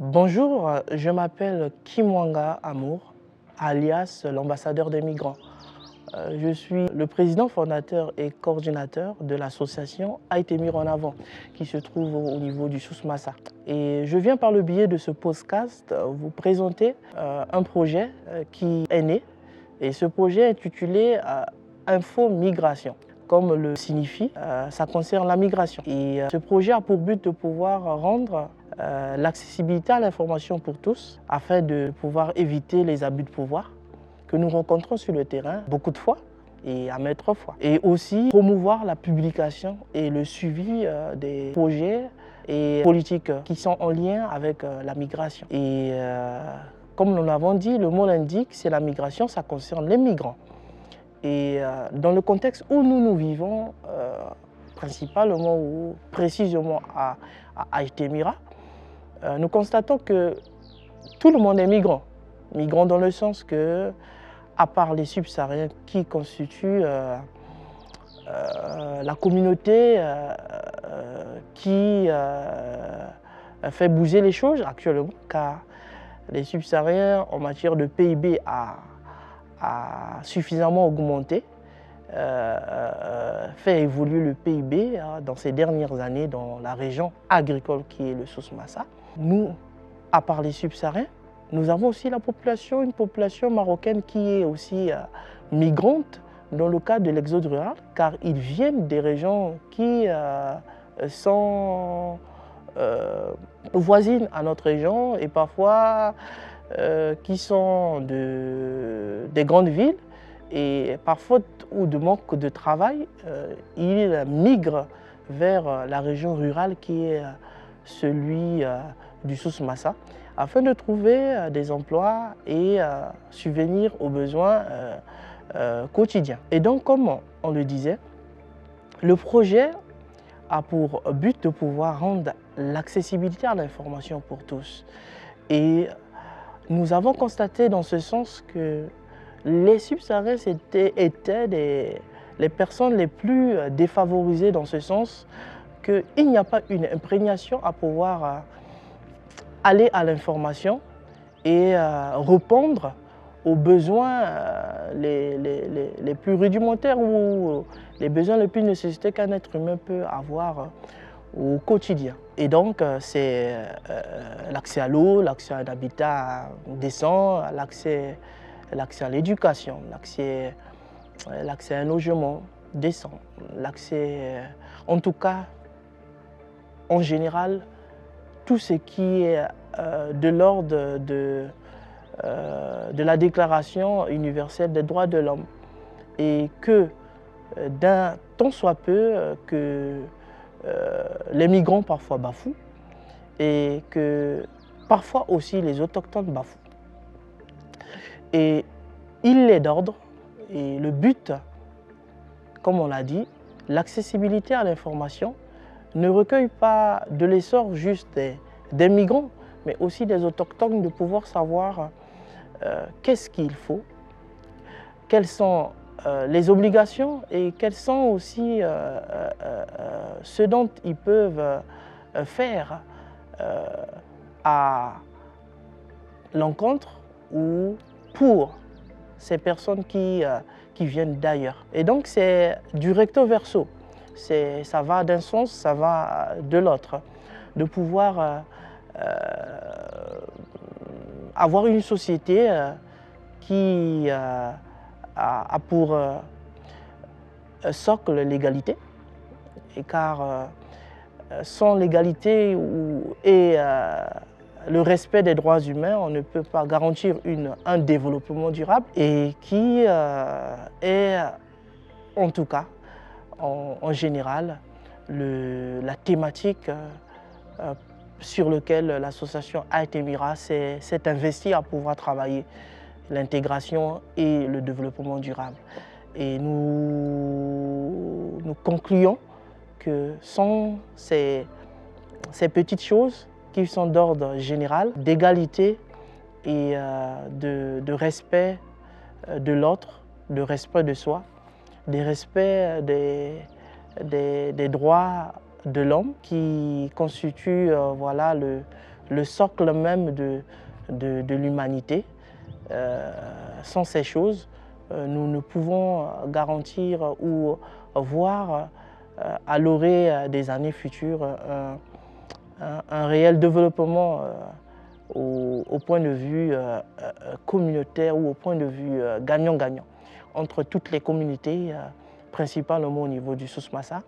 Bonjour, je m'appelle Kimwanga Amour, alias l'ambassadeur des migrants. Je suis le président fondateur et coordinateur de l'association Aitemira en avant, qui se trouve au niveau du Souss-Massa. Et je viens par le biais de ce podcast vous présenter un projet qui est né. Et ce projet est intitulé Info Migration. Comme le signifie, ça concerne la migration. Et ce projet a pour but de pouvoir rendre l'accessibilité à l'information pour tous, afin de pouvoir éviter les abus de pouvoir que nous rencontrons sur le terrain beaucoup de fois et à maintes fois. Et aussi promouvoir la publication et le suivi des projets et politiques qui sont en lien avec la migration. Et comme nous l'avons dit, le mot l'indique, c'est la migration, ça concerne les migrants. Et dans le contexte où nous vivons, principalement ou précisément à Aitemira, nous constatons que tout le monde est migrant. Migrant dans le sens que, à part les subsahariens qui constituent la communauté qui fait bouger les choses actuellement, car les subsahariens en matière de PIB a suffisamment augmenté, fait évoluer le PIB dans ces dernières années dans la région agricole qui est le Souss-Massa. Nous, à part les subsahariens, nous avons aussi la population, une population marocaine qui est aussi migrante dans le cadre de l'exode rural, car ils viennent des régions qui sont voisines à notre région et parfois qui sont des grandes villes, et par faute ou de manque de travail, ils migrent vers la région rurale qui est celui du Souss-Massa, afin de trouver des emplois et subvenir aux besoins quotidiens. Et donc, comme on le disait, le projet a pour but de pouvoir rendre l'accessibilité à l'information pour tous. Et nous avons constaté dans ce sens que les subsahariens étaient les personnes les plus défavorisées, dans ce sens qu'il n'y a pas une imprégnation à pouvoir aller à l'information et répondre aux besoins les plus rudimentaires ou les besoins les plus nécessités qu'un être humain peut avoir au quotidien. Et donc, c'est l'accès à l'eau, l'accès à un habitat décent, l'accès à l'éducation, l'accès à un logement décent, l'accès, en tout cas, en général, tout ce qui est de l'ordre de la Déclaration universelle des droits de l'homme. Et que, d'un tant soit peu, que les migrants parfois bafouent et que parfois aussi les autochtones bafouent. Et il est d'ordre, et le but, comme on l'a dit, l'accessibilité à l'information ne recueille pas de l'essor juste des migrants, mais aussi des autochtones, de pouvoir savoir qu'est-ce qu'il faut, quelles sont les obligations et quels sont aussi ce dont ils peuvent faire à l'encontre ou pour ces personnes qui viennent d'ailleurs. Et donc c'est du recto verso, ça va d'un sens, ça va de l'autre, de pouvoir avoir une société qui a pour socle l'égalité, car sans l'égalité et le respect des droits humains, on ne peut pas garantir un développement durable, et qui est en tout cas, en général, la thématique sur laquelle l'association Aitemira s'est investie à pouvoir travailler l'intégration et le développement durable. Et nous concluons que sans ces petites choses qui sont d'ordre général, d'égalité et de respect de l'autre, de respect de soi, de respect des droits de l'homme qui constituent voilà, le socle même de l'humanité. Sans ces choses, nous ne pouvons garantir ou voir à l'orée des années futures un réel développement au point de vue communautaire ou au point de vue gagnant-gagnant entre toutes les communautés, principalement au niveau du Souss-Massa,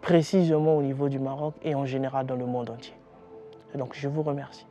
précisément au niveau du Maroc et en général dans le monde entier. Et donc je vous remercie.